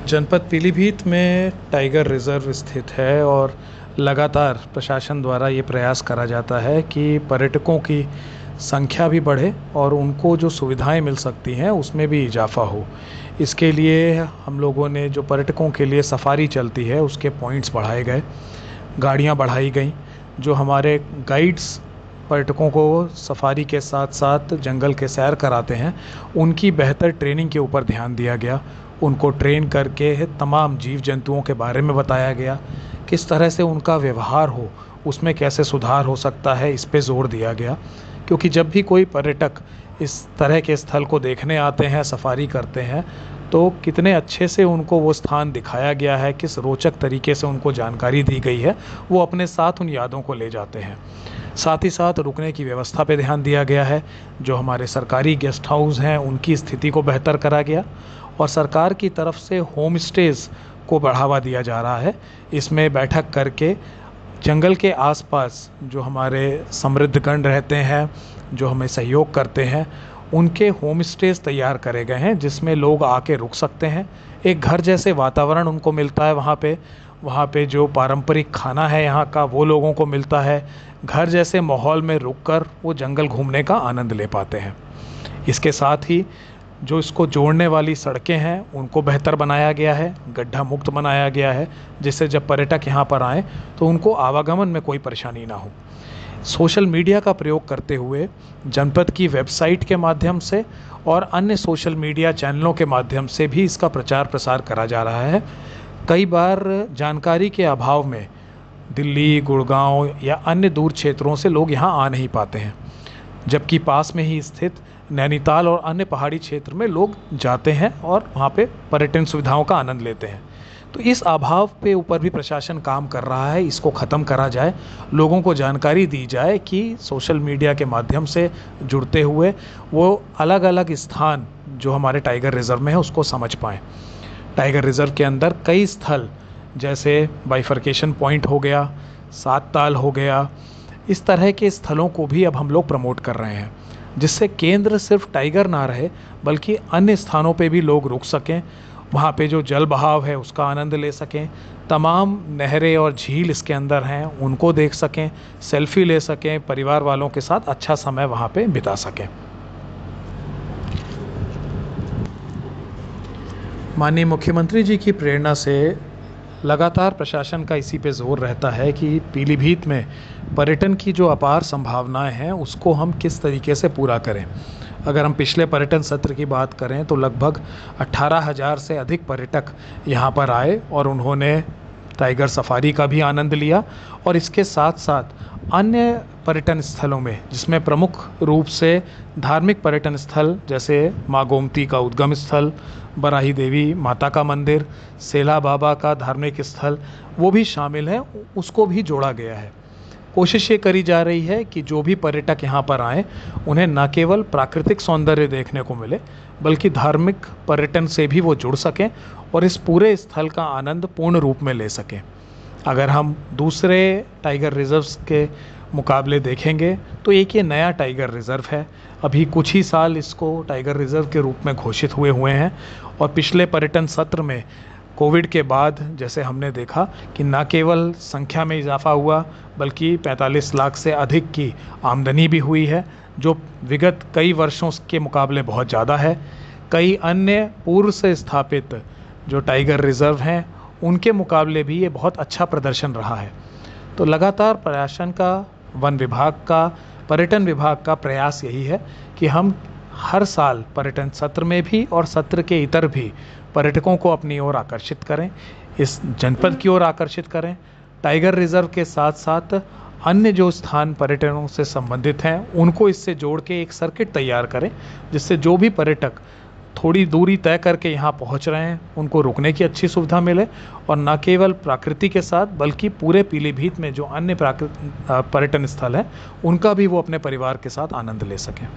जनपद पीलीभीत में tiger reserve स्थित है और लगातार प्रशासन द्वारा ये प्रयास करा जाता है कि पर्यटकों की संख्या भी बढ़े और उनको जो सुविधाएं मिल सकती हैं उसमें भी इजाफ़ा हो। इसके लिए हम लोगों ने जो पर्यटकों के लिए सफारी चलती है उसके पॉइंट्स बढ़ाए गए, गाड़ियां बढ़ाई गई। जो हमारे गाइड्स पर्यटकों को सफारी के साथ साथ जंगल के सैर कराते हैं, उनकी बेहतर ट्रेनिंग के ऊपर ध्यान दिया गया। उनको ट्रेन करके तमाम जीव जंतुओं के बारे में बताया गया, किस तरह से उनका व्यवहार हो, उसमें कैसे सुधार हो सकता है, इस पे ज़ोर दिया गया। क्योंकि जब भी कोई पर्यटक इस तरह के स्थल को देखने आते हैं, सफारी करते हैं, तो कितने अच्छे से उनको वो स्थान दिखाया गया है, किस रोचक तरीके से उनको जानकारी दी गई है, वो अपने साथ उन यादों को ले जाते हैं। साथ ही साथ रुकने की व्यवस्था पे ध्यान दिया गया है। जो हमारे सरकारी गेस्ट हाउस हैं उनकी स्थिति को बेहतर करा गया और सरकार की तरफ से होम स्टेज़ को बढ़ावा दिया जा रहा है। इसमें बैठक करके जंगल के आसपास जो हमारे समृद्धगण रहते हैं, जो हमें सहयोग करते हैं, उनके होम स्टेज़ तैयार करे गए हैं जिसमें लोग आके रुक सकते हैं। एक घर जैसे वातावरण उनको मिलता है वहाँ पे जो पारंपरिक खाना है यहाँ का वो लोगों को मिलता है। घर जैसे माहौल में रुककर वो जंगल घूमने का आनंद ले पाते हैं। इसके साथ ही जो इसको जोड़ने वाली सड़कें हैं उनको बेहतर बनाया गया है, गड्ढा मुक्त बनाया गया है, जिससे जब पर्यटक यहाँ पर आएँ तो उनको आवागमन में कोई परेशानी ना हो। सोशल मीडिया का प्रयोग करते हुए जनपद की वेबसाइट के माध्यम से और अन्य सोशल मीडिया चैनलों के माध्यम से भी इसका प्रचार प्रसार करा जा रहा है। कई बार जानकारी के अभाव में दिल्ली, गुड़गांव या अन्य दूर क्षेत्रों से लोग यहाँ आ नहीं पाते हैं, जबकि पास में ही स्थित नैनीताल और अन्य पहाड़ी क्षेत्र में लोग जाते हैं और वहाँ पे पर्यटन सुविधाओं का आनंद लेते हैं। तो इस अभाव पे ऊपर भी प्रशासन काम कर रहा है, इसको ख़त्म करा जाए, लोगों को जानकारी दी जाए कि सोशल मीडिया के माध्यम से जुड़ते हुए वो अलग अलग स्थान जो हमारे टाइगर रिज़र्व में है उसको समझ पाएँ। टाइगर रिज़र्व के अंदर कई स्थल जैसे बाइफरकेशन पॉइंट हो गया, सात ताल हो गया, इस तरह के स्थलों को भी अब हम लोग प्रमोट कर रहे हैं, जिससे केंद्र सिर्फ टाइगर ना रहे बल्कि अन्य स्थानों पे भी लोग रुक सकें, वहाँ पे जो जल बहाव है उसका आनंद ले सकें, तमाम नहरें और झील इसके अंदर हैं उनको देख सकें, सेल्फी ले सकें, परिवार वालों के साथ अच्छा समय वहाँ पे बिता सकें। माननीय मुख्यमंत्री जी की प्रेरणा से लगातार प्रशासन का इसी पे ज़ोर रहता है कि पीलीभीत में पर्यटन की जो अपार संभावनाएं हैं उसको हम किस तरीके से पूरा करें। अगर हम पिछले पर्यटन सत्र की बात करें तो लगभग 18,000 से अधिक पर्यटक यहाँ पर आए और उन्होंने टाइगर सफारी का भी आनंद लिया और इसके साथ साथ अन्य पर्यटन स्थलों में, जिसमें प्रमुख रूप से धार्मिक पर्यटन स्थल जैसे माँ गोमती का उद्गम स्थल, बराही देवी माता का मंदिर, सेला बाबा का धार्मिक स्थल, वो भी शामिल है, उसको भी जोड़ा गया है। कोशिश ये करी जा रही है कि जो भी पर्यटक यहाँ पर आएँ उन्हें न केवल प्राकृतिक सौंदर्य देखने को मिले बल्कि धार्मिक पर्यटन से भी वो जुड़ सकें और इस पूरे स्थल का आनंद पूर्ण रूप में ले सकें। अगर हम दूसरे टाइगर रिज़र्व्स के मुकाबले देखेंगे तो एक ये नया टाइगर रिज़र्व है, अभी कुछ ही साल इसको टाइगर रिज़र्व के रूप में घोषित हुए हैं और पिछले पर्यटन सत्र में कोविड के बाद जैसे हमने देखा कि न केवल संख्या में इजाफा हुआ बल्कि 45 लाख से अधिक की आमदनी भी हुई है, जो विगत कई वर्षों के मुकाबले बहुत ज़्यादा है। कई अन्य पूर्व से स्थापित जो टाइगर रिज़र्व हैं उनके मुकाबले भी ये बहुत अच्छा प्रदर्शन रहा है। तो लगातार प्रशासन का, वन विभाग का, पर्यटन विभाग का प्रयास यही है कि हम हर साल पर्यटन सत्र में भी और सत्र के इतर भी पर्यटकों को अपनी ओर आकर्षित करें, इस जनपद की ओर आकर्षित करें। टाइगर रिज़र्व के साथ साथ अन्य जो स्थान पर्यटनों से संबंधित हैं उनको इससे जोड़ के एक सर्किट तैयार करें, जिससे जो भी पर्यटक थोड़ी दूरी तय करके यहाँ पहुँच रहे हैं उनको रुकने की अच्छी सुविधा मिले और न केवल प्रकृति के साथ बल्कि पूरे पीलीभीत में जो अन्य पर्यटन स्थल हैं उनका भी वो अपने परिवार के साथ आनंद ले सकें।